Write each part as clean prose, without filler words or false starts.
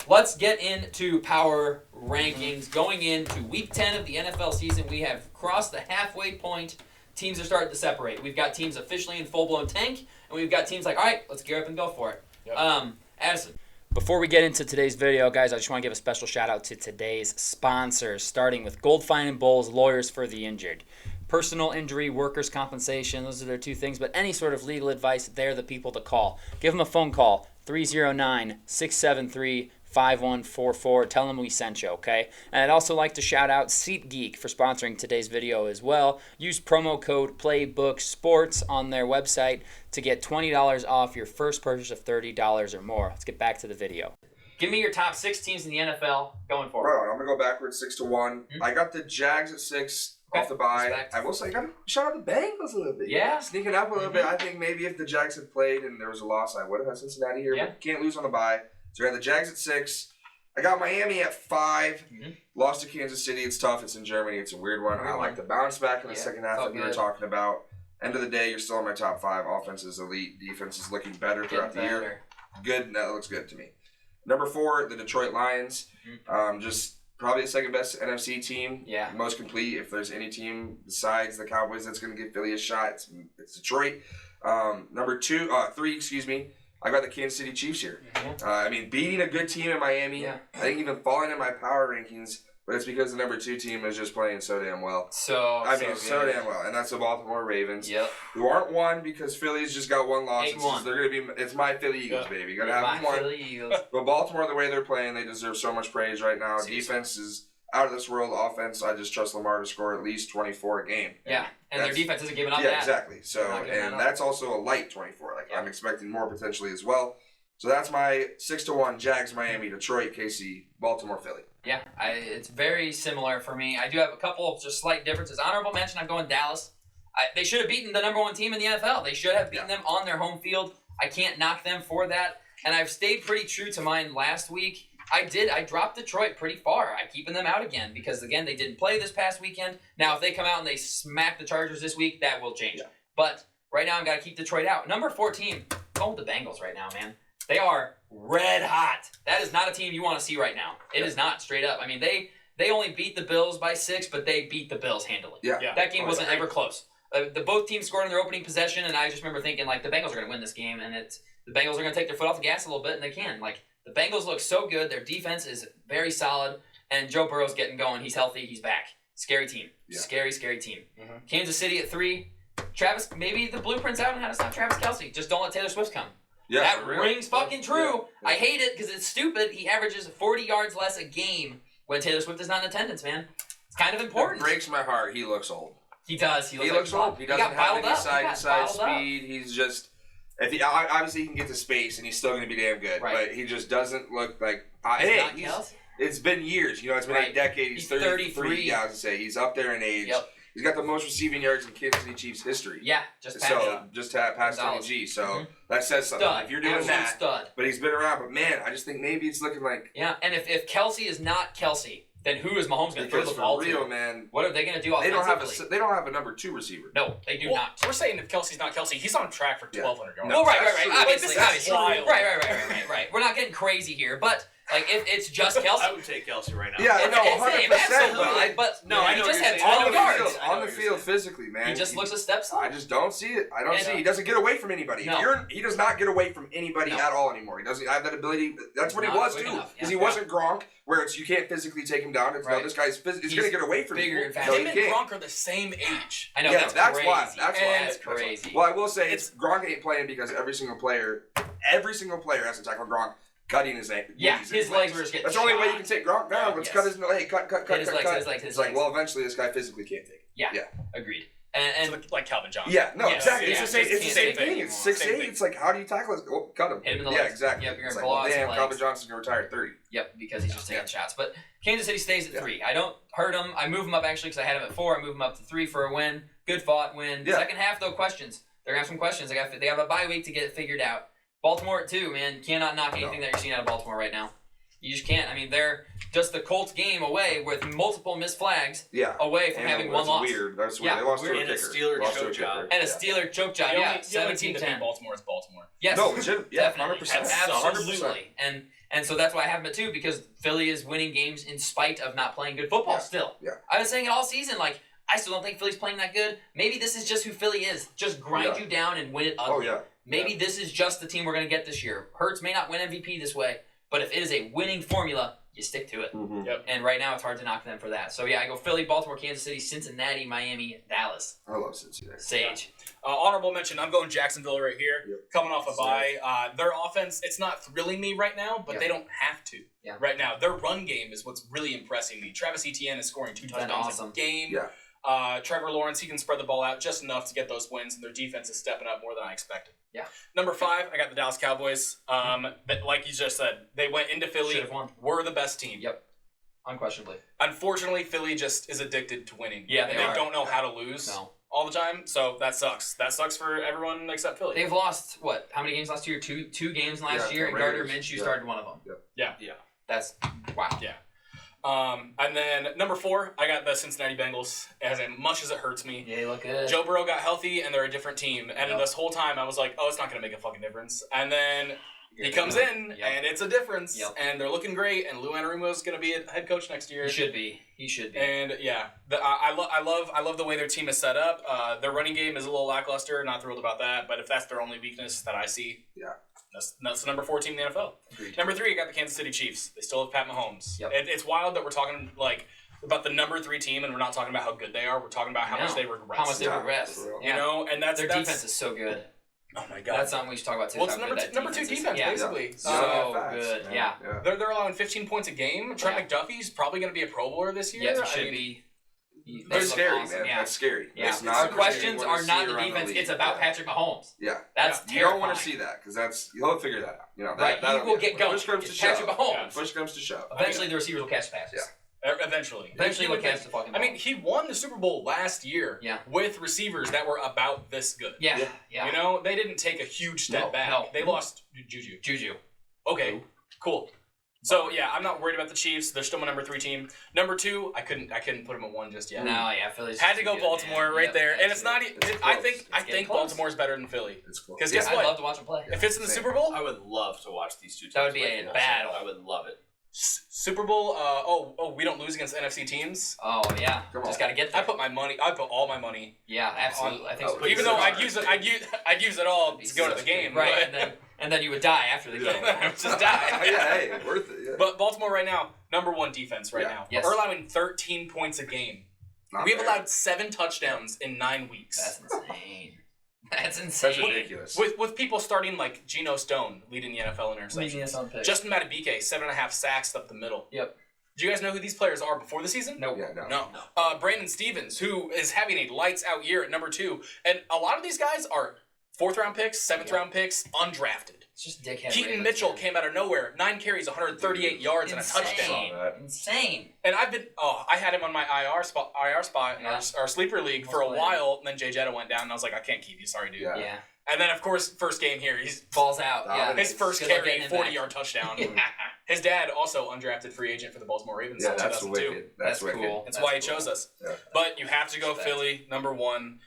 let's get into power rankings. Going into Week 10 of the NFL season, we have crossed the halfway point. Teams are starting to separate. We've got teams officially in full-blown tank, and we've got teams like, all right, let's gear up and go for it. Yep. Addison. Before we get into today's video, guys, I just want to give a special shout-out to today's sponsors, starting with Goldfine & Bowles, Lawyers for the Injured. Personal injury, workers' compensation, those are their two things, but any sort of legal advice, they're the people to call. Give them a phone call, 309-673-5144. Tell them we sent you, okay? And I'd also like to shout out SeatGeek for sponsoring today's video as well. Use promo code PLAYBOOKSPORTS on their website to get $20 off your first purchase of $30 or more. Let's get back to the video. Give me your top 6 teams in the NFL going forward. Bro, I'm going to go backwards 6-1. Mm-hmm. I got the Jags at 6 off the bye. I will say, I got to shout out the Bengals a little bit. Yeah. Sneaking up a little bit. I think maybe if the Jags had played and there was a loss, I would have had Cincinnati here. Yeah. But can't lose on the bye. So I got the Jags at 6. I got Miami at 5. Mm-hmm. Lost to Kansas City. It's tough. It's in Germany. It's a weird one. I like the bounce back in the second half that we were talking about. End of the day, you're still in my top 5. Offense is elite. Defense is looking better throughout the year. Good. That looks good to me. Number 4, the Detroit Lions. Mm-hmm. Just probably the second best NFC team. Yeah. Most complete. If there's any team besides the Cowboys that's going to give Philly a shot, it's Detroit. Number 3, I got the Kansas City Chiefs here. Mm-hmm. Beating a good team in Miami. Yeah. I think even falling in my power rankings, but it's because the number 2 team is just playing so damn well. So damn well. And that's the Baltimore Ravens. Yep. Who aren't one because Philly's just got one loss. It's my Philly Eagles, baby. You got to have them one. Philly Eagles. But Baltimore, the way they're playing, they deserve so much praise right now. Defense is out of this world. Offense, I just trust Lamar to score at least 24 a game. Yeah, and their defense isn't giving up that. Yeah, exactly. So, and that's also a light 24. I'm expecting more potentially as well. So that's my 6-1, Jags, Miami, Detroit, KC, Baltimore, Philly. Yeah, it's very similar for me. I do have a couple of just slight differences. Honorable mention, I'm going Dallas. They should have beaten the number 1 team in the NFL. They should have beaten them on their home field. I can't knock them for that. And I've stayed pretty true to mine last week. I dropped Detroit pretty far. I'm keeping them out again because, again, they didn't play this past weekend. Now, if they come out and they smack the Chargers this week, that will change. Yeah. But right now, I've got to keep Detroit out. Number 4 team, going with the Bengals right now, man. They are red hot. That is not a team you want to see right now. It is not, straight up. They only beat the Bills by 6, but they beat the Bills handily. Yeah. That game wasn't ever close. Both teams scored in their opening possession, and I just remember thinking, the Bengals are going to win this game, and the Bengals are going to take their foot off the gas a little bit, and they can. The Bengals look so good. Their defense is very solid, and Joe Burrow's getting going. He's healthy. He's back. Scary team. Yeah. Scary team. Mm-hmm. Kansas City at 3. Travis, maybe the blueprint's out on how to stop Travis Kelce. Just don't let Taylor Swift come. Yeah, that rings fucking true. Yeah. I hate it because it's stupid. He averages 40 yards less a game when Taylor Swift is not in attendance, man. It's kind of important. It breaks my heart. He looks old. He does. He looks old. He doesn't have any side-to-side speed. He's just... Obviously, he can get to space, and he's still going to be damn good. Right. But he just doesn't look like... It's been years. It's been a decade. He's 33. Yeah, I was going to say. He's up there in age. Yep. He's got the most receiving yards in Kansas City Chiefs history. Yeah, just past Tony G. So that says something. If you're doing that, stud. But he's been around. But man, I just think maybe it's looking like and if Kelce is not Kelce, then who is Mahomes going to throw the ball to? Man, what are they going to do offensively? They don't have a number 2 receiver. No, they do not. We're saying if Kelce's not Kelce, he's on track for 1,200 yards. No, right. Obviously. Wild. Right. We're not getting crazy here, but. If it's just Kelce. I would take Kelce right now. Yeah, it's 100%. Absolutely. But he just had 12 yards. On the field physically, man. He just looks a step slow. I just don't see it. I don't see it. He doesn't get away from anybody. No. He does not get away from anybody at all anymore. He doesn't have that ability. That's what he was, too. Because he wasn't Gronk, where you can't physically take him down. It's, this guy's he's going to get away from bigger you. And faster. Him and Gronk are the same age. I know, that's crazy. Why. That's crazy. Well, I will say, Gronk ain't playing because every single player has to tackle Gronk. Cutting his ankle. Yeah, his legs were just getting That's the only way you can take Gronk down. Let's cut his leg. Cut. His legs. It's like, well, eventually this guy physically can't take it. Yeah. Agreed. And like Calvin Johnson. Yeah, no, exactly. Yeah, it's the same thing. It's 6'8". It's like, how do you tackle this? Oh, cut him. Hit him in the legs. Yeah, exactly. Yep, you're it's going to pull out damn, Calvin Johnson's going to retire at 30. Yep, because he's just taking shots. But Kansas City stays at 3. I don't hurt him. I move him up, actually, because I had him at 4. I move him up to 3 for a win. Good fought win. Yeah. Second half, though, questions. They're going to have some questions. They have a bye week to get it figured out. Baltimore at 2, man. Cannot knock anything that you're seeing out of Baltimore right now. You just can't. They're just the Colts game away with multiple missed flags away from having one loss. Weird. That's weird. They lost to a kicker. And a Steeler choke job. And a Steeler choke job, The only team to beat Baltimore is Baltimore. Yes. No, legit. Yeah, 100%. Absolutely. And And so that's why I have them at 2, because Philly is winning games in spite of not playing good football still. Yeah. I've been saying it all season, like, I still don't think Philly's playing that good. Maybe this is just who Philly is. Just grind you down and win it ugly. Oh, yeah. Maybe this is just the team we're going to get this year. Hurts may not win MVP this way, but if it is a winning formula, you stick to it. Mm-hmm. Yep. And right now, it's hard to knock them for that. So, yeah, I go Philly, Baltimore, Kansas City, Cincinnati, Miami, Dallas. I love Cincinnati. Sage. Honorable mention, I'm going Jacksonville right here. Yep. Coming off a bye. Their offense, it's not thrilling me right now, but they don't have to. Yeah. Right now. Their run game is what's really impressing me. Travis Etienne is scoring 2 touchdowns a game. Yeah. Trevor Lawrence, he can spread the ball out just enough to get those wins, and their defense is stepping up more than I expected. Yeah. Number 5, I got the Dallas Cowboys. But like you just said, they went into Philly, Should have won. were the best team. Yep. Unquestionably. Unfortunately, Philly just is addicted to winning. Yeah, and they they are. don't know how to lose all the time, so that sucks. That sucks for everyone except Philly. They've lost, what, how many games last year? Two games last year, and Gardner Raiders. Minshew started one of them. Yeah. That's, wow. Yeah. And then number 4, I got the Cincinnati Bengals. As much as it hurts me, Yeah, they look good. Joe Burrow got healthy, and they're a different team. And this whole time, I was like, oh, it's not going to make a fucking difference. And then he comes in, and it's a difference. Yep. And they're looking great, and Lou Anarumo is going to be a head coach next year. He should be. And yeah, I love the way their team is set up. Their running game is a little lackluster. Not thrilled about that, but if that's their only weakness that I see, that's the number 4 team in the NFL. Agreed. Number 3, I got the Kansas City Chiefs. They still have Pat Mahomes. Yep. It's wild that we're talking like about the number 3 team, and we're not talking about how good they are. We're talking about how much they regress. How much they regress. for real. You know, and that's Their defense is so good. Oh my god, That's something we should talk about too. well, it's how good that number 2 is. defense Yeah. basically. So Facts, good. man. Yeah. They're allowing 15 points a game. Trent McDuffie's probably going to be a Pro Bowler this year. Yes, I it should mean, be. They're They look scary, awesome. man. Yeah. That's scary. Yeah. It's Our not questions what are you not wanna the see around defense. league. It's about Patrick Mahomes. Yeah. That's You terrifying. don't want to see that because he'll figure that out. You know, Right, that, he will get going. Push comes to It's shove. Patrick Mahomes. Push comes to shove. Eventually, the receivers will catch passes. Eventually. Eventually, He he'll would catch the fucking I ball. mean, he won the Super Bowl last year with receivers that were about this good. Yeah. You know, they didn't take a huge step back. no. They lost Juju. Okay, cool. So yeah, I'm not worried about the Chiefs. They're still my number 3 team. Number 2, I couldn't put them at 1 just yet. No, yeah, Philly's Had to go good, Baltimore man. right Yep, there, and it's not. absolutely. I close. think getting close. Baltimore's better than Philly. It's cool. Because guess I'd what? love to watch him play. If it's in the Same. Super Bowl, I would love to watch these 2 teams. That would be play a football. battle. I would love it. Super Bowl. We don't lose against NFC teams. Oh yeah, Come on. just gotta get I there. put all my money. Yeah, absolutely. I think so. Even though I'd use it all to go to the game. Right, but- and then you would die after the game. Just die. Yeah, hey, worth it. Yeah. But Baltimore right now, number 1 defense right now. Yes. We're allowing 13 points a game. Not We've bad. allowed 7 touchdowns in 9 weeks. That's insane. That's That's insane. ridiculous. With people starting like Geno Stone leading the NFL in interceptions. Justin Matabike, 7.5 sacks up the middle. Yep. Do you guys know who these players are before the season? Nope. Yeah, no. No. Brandon Stevens, who is having a lights out year at number 2. And a lot of these guys are 4th round picks, 7th round picks, undrafted. It's just dickhead. Keaton Ravens, Mitchell man. came out of nowhere, 9 carries, 138 yards, and a touchdown. Insane. And I had him on my IR spot in our sleeper league for a while, and then Jay Jetta went down, and I was like, I can't keep you, sorry, dude. Yeah. Yeah. And then, of course, first game here, he's Balls out. Yeah. Dominant. his first Good luck carry, getting him 40-yard touchdown. Yeah. His dad, also undrafted free agent for the Baltimore Ravens Yeah, in that's 2002. wicked. That's wicked. cool. That's why he chose us. Yeah. But you have to go Respect. Philly, number 1.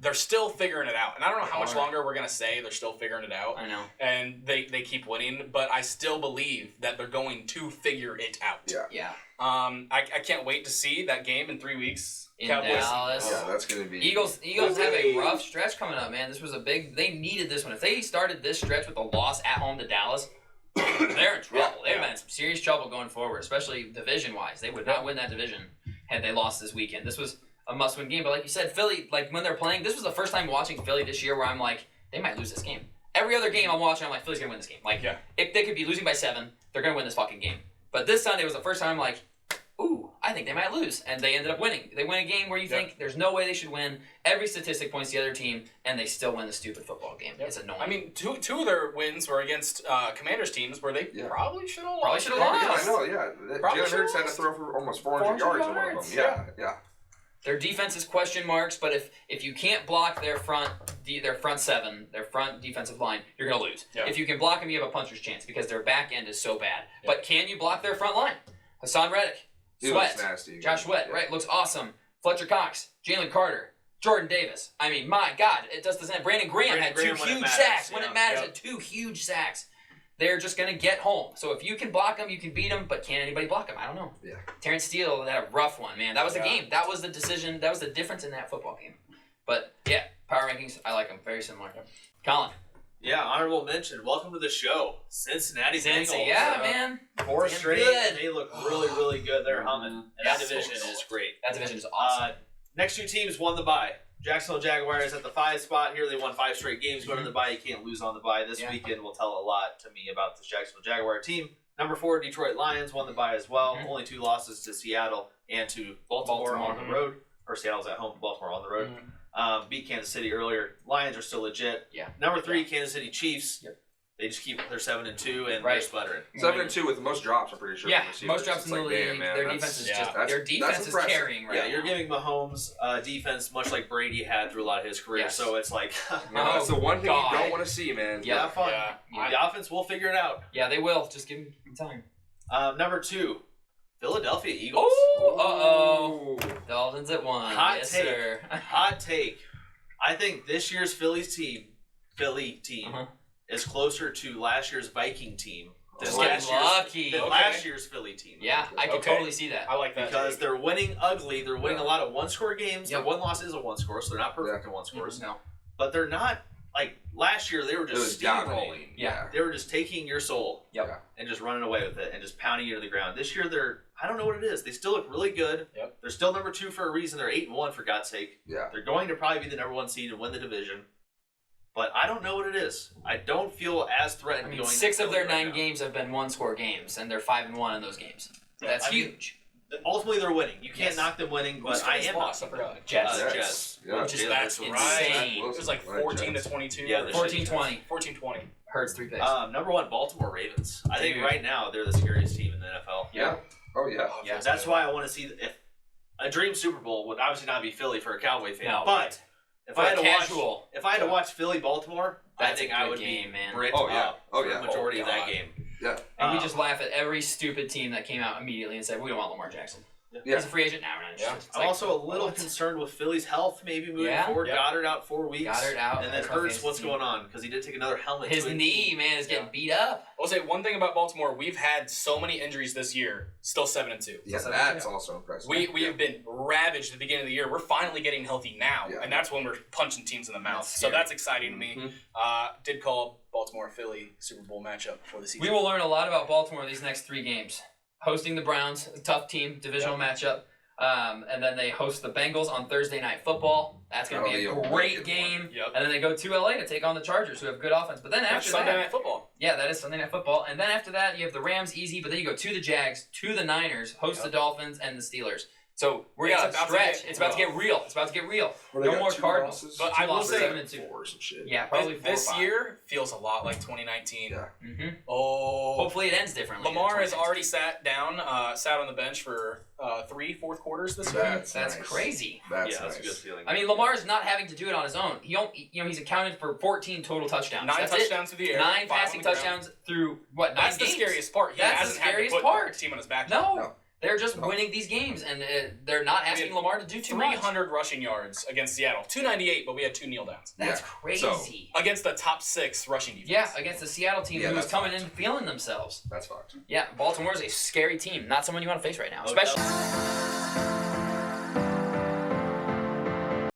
They're still figuring it out. And I don't know how much They are. longer we're going to say they're still figuring it out. I know. And they keep winning. But I still believe that they're going to figure it out. Yeah. Yeah. I can't wait to see that game in 3 weeks. In Cowboys. Dallas. Yeah, that's gonna be. Eagles have a rough stretch coming up, man. This was they needed this one. If they started this stretch with a loss at home to Dallas, they're in trouble. They've been in some serious trouble going forward, especially division-wise. They would not win that division had they lost this weekend. This was a must-win game, but like you said, Philly, like when they're playing, this was the first time watching Philly this year where I'm like, they might lose this game. Every other game I'm watching, I'm like, Philly's gonna win this game. Like, if they could be losing by 7, they're gonna win this fucking game. But this Sunday was the first time I'm like, ooh, I think they might lose. And they ended up winning. They win a game where you think there's no way they should win. Every statistic points to the other team, and they still win the stupid football game. It's annoying. I mean, two of their wins were against Commanders teams where they probably should have lost. Probably should have Yeah, lost. I know. Yeah, Probably Jalen Hurts should've had to throw for almost 400 yards in one of them. Yeah. Their defense is question marks, but if you can't block their front 7, their front defensive line, you're going to lose. Yeah. If you can block them, you have a puncher's chance because their back end is so bad. But can you block their front line? Hassan Reddick, He Sweat, looks nasty. Josh Sweat, right? Looks awesome. Fletcher Cox, Jalen Carter, Jordan Davis. I mean, my God, it does the same. Brandon Graham had 2 Graham when it huge matters, sacks when yeah. it matters. Yep. Had 2 huge sacks. they're just going to get home. So if you can block them, you can beat them, but can anybody block them? I don't know. Yeah. Terrence Steele had a rough one, man. That was the game. That was the decision. That was the difference in that football game. But, yeah, power rankings, I like them. Very similar. Colin. Yeah, honorable mention. Welcome to the show, Cincinnati Bengals. Cincy, yeah, man. 4 Damn straight. good. They look really, really good. They're humming. And that Yes. division is great. That division is awesome. Next 2 teams won the bye. Jacksonville Jaguars at the 5 spot here. They won 5 straight games going to the bye. You can't lose on the bye. This weekend will tell a lot to me about this Jacksonville Jaguar team. Number 4, Detroit Lions won the bye as well. Only 2 losses to Seattle and to Baltimore on the road. Or Seattle's at home, Baltimore on the road. Beat Kansas City earlier. Lions are still legit. Yeah. Number 3, Kansas City Chiefs. Yep. They just keep their 7-2 and Right. they're sputtering. 7-2 with the most drops, I'm pretty sure. Yeah, from receivers. most drops It's in the like, league. damn, man, Their that's- defense is yeah. just that's- their defense that's is impressive. carrying right Yeah, now. you're giving Mahomes defense much like Brady had through a lot of his career. Yes. So it's like, That's the one thing God. you don't want to see, man. Yeah. have fun. Yeah. The offense will figure it out. Yeah, they will. Just give them time. Number 2, Philadelphia Eagles. Oh, Dolphins at 1. Hot yes, take. sir. Hot take. I think this year's Philly team, is closer to last year's Viking team than Just last getting lucky. year's, than Okay. last year's Philly team. Yeah, I can Okay. totally see that. I like that. Because take. they're winning ugly. They're winning a lot of one-score games. Yep. Their one loss is a one-score, so they're not perfect in one-scores. No. But they're not, like, last year they were It just was steamrolling. dominating. Yeah. They were just taking your soul Yep. and just running away with it and just pounding you to the ground. This year I don't know what it is. They still look really good. Yep. They're still number 2 for a reason. They're 8-1 for God's sake. Yeah. They're going to probably be the number 1 seed and win the division. But I don't know what it is. I don't feel as threatened I mean, going 6 to of their Philly 9 right now. games have been one-score games, and they're 5-1 in those games. That's I mean, huge. Ultimately, they're winning. You can't Yes. knock them winning, Who's but I Philly's am loss? not. I forgot. Jets. Jets. Yeah. Which is Jalen That's Hurts. insane. It was like Right, 14 Jets. to 22. Yeah, they're 14-20. 14-20. Hurts 3 picks. Number 1, Baltimore Ravens. I think Dude. right now they're the scariest team in the NFL. Yeah. Oh, yeah. Yeah. That's why I want to see if a dream Super Bowl would obviously not be Philly for a Cowboy fan, No. but if For I a had to casual. watch Philly Baltimore, I That's think a I good would game, be man. bricked Oh, yeah. up Oh, for yeah. the majority Oh, of that God. game. Yeah. And we just laugh at every stupid team that came out immediately and said, we don't want Lamar Jackson. Yeah. He's a free agent now. We're not Yeah. interested. It's I'm like, also a little what? concerned with Philly's health, maybe moving Yeah? forward. Yeah. Goddard out 4 weeks. Goddard out. And then That's my Hurts, fantasy what's team. going on? Because he did take another helmet. His to his knee, man, is getting beat up. I'll say one thing about Baltimore: we've had so many injuries this year. Still 7-2. Yeah, that's also impressive. We have been ravaged at the beginning of the year. We're finally getting healthy now, Yeah. and that's when we're punching teams in the mouth. That's So scary. that's exciting to me. Did call Baltimore-Philly Super Bowl matchup before the season. We will learn a lot about Baltimore these next 3 games. Hosting the Browns, a tough team, divisional matchup. And then they host the Bengals on Thursday Night Football. That's going to be a That'll be a great wicked game. one. Yep. And then they go to LA to take on the Chargers, who have good offense. But then That's after Sunday that, Night Football. yeah, that is Sunday Night Football. And then after that, you have the Rams easy, but then you go to the Jags, to the Niners, host the Dolphins and the Steelers. So we It's got to about to stretch. get It's about to get rough. real. It's about to get real. Well, they No got more 2 Cardinals. losses. But 2 I will losses, say- 7-2. 4 or some shit. Yeah, probably 4 This or 5. year feels a lot like 2019. Yeah. Mm-hmm. Oh, Hopefully it ends differently. than Lamar has 2019. already sat on the bench for 3 fourth quarters this year. That's nice. crazy. That's Yeah, that's a nice. good feeling. I mean, Lamar is not having to do it on his own. He's accounted for 14 total touchdowns. 9 That's touchdowns through the it. air. 9 5 passing on the ground. touchdowns through what? 9 That's the games? scariest part. He That's the hasn't had to scariest put part. the team on his back. No, No. they're just No. winning these games, and they're not asking mean, Lamar to do too much. 300 rushing yards against Seattle. 298, but we had 2 kneel downs. That's Yeah. crazy. Against the top 6 rushing defense. Yeah, against the Seattle team Yeah, who was that's coming fucked. in feeling themselves. That's fucked. Yeah, Baltimore's a scary team. Not someone you want to face right now, No especially. doubt.